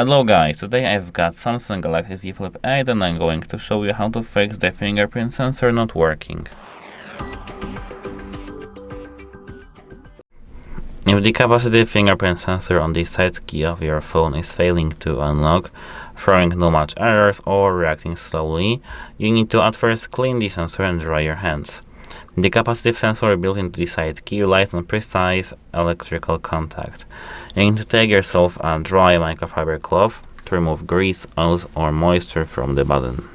Hello guys, today I've got Samsung Galaxy Z Flip 8 and I'm going to show you how to fix the fingerprint sensor not working. If the capacitive fingerprint sensor on the side key of your phone is failing to unlock, throwing no much errors or reacting slowly, you need to at first clean the sensor and dry your hands. The capacitive sensor built into the side key relies on precise electrical contact. You need to take yourself a dry microfiber cloth to remove grease, oils or moisture from the button.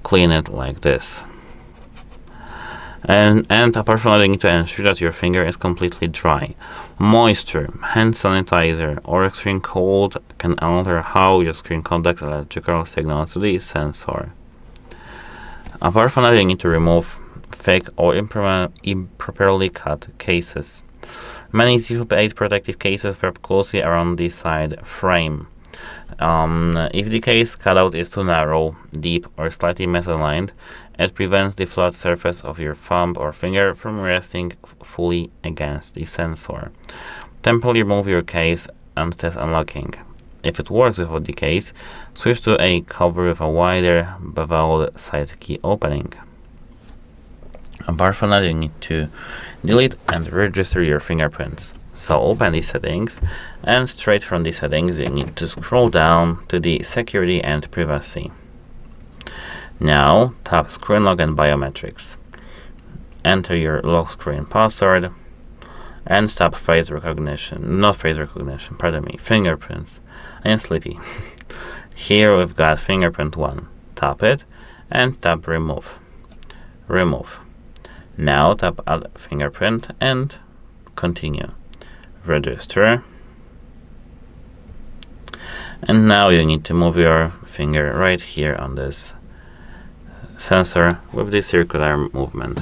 Clean it like this. And apart from that, you need to ensure that your finger is completely dry. Moisture, hand sanitizer or extreme cold can alter how your screen conducts electrical signals to the sensor. Apart from that, you need to remove fake or improperly cut cases. Many Z Flip 8 protective cases wrap closely around the side frame. If the case cutout is too narrow, deep or slightly misaligned, it prevents the flat surface of your thumb or finger from resting fully against the sensor. Temporarily remove your case and test unlocking. If it works without the case, switch to a cover with a wider beveled side key opening. Apart from that, you need to delete and register your fingerprints. So open the settings, and straight from the settings you need to scroll down to the security and privacy. Now tap screen lock and biometrics. Enter your lock screen password and tap fingerprints. I'm sleepy. Here we've got fingerprint 1. Tap it and tap remove. Now tap add fingerprint and continue. Register. And now you need to move your finger right here on this sensor with the circular movement.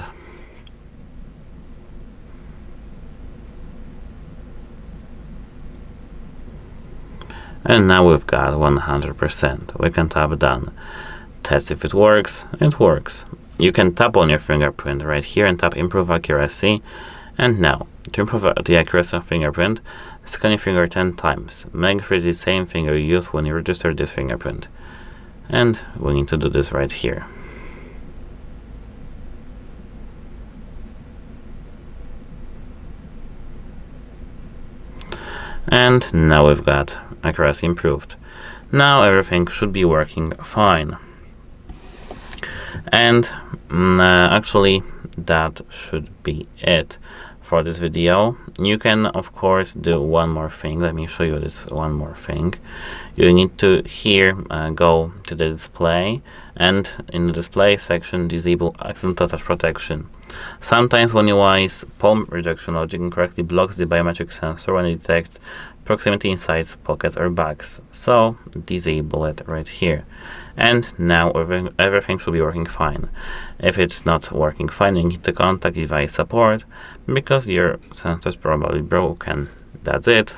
And now we've got 100%. We can tap done. Test if it works. It works. You can tap on your fingerprint right here and tap improve accuracy. And now, to improve the accuracy of fingerprint, scan your finger 10 times. Make sure it's the same finger you use when you register this fingerprint. And we need to do this right here. And now we've got accuracy improved. Now everything should be working fine. And actually that should be it for this video. You can of course do one more thing. Let me show you this one more thing. You need to here go to the display, and in the display section disable accidental touch protection. Sometimes when you use palm rejection logic incorrectly blocks the biometric sensor when it detects proximity inside pockets or bags. So disable it right here. And now everything should be working fine. If it's not working fine, you need to contact device support because your sensor is probably broken. That's it.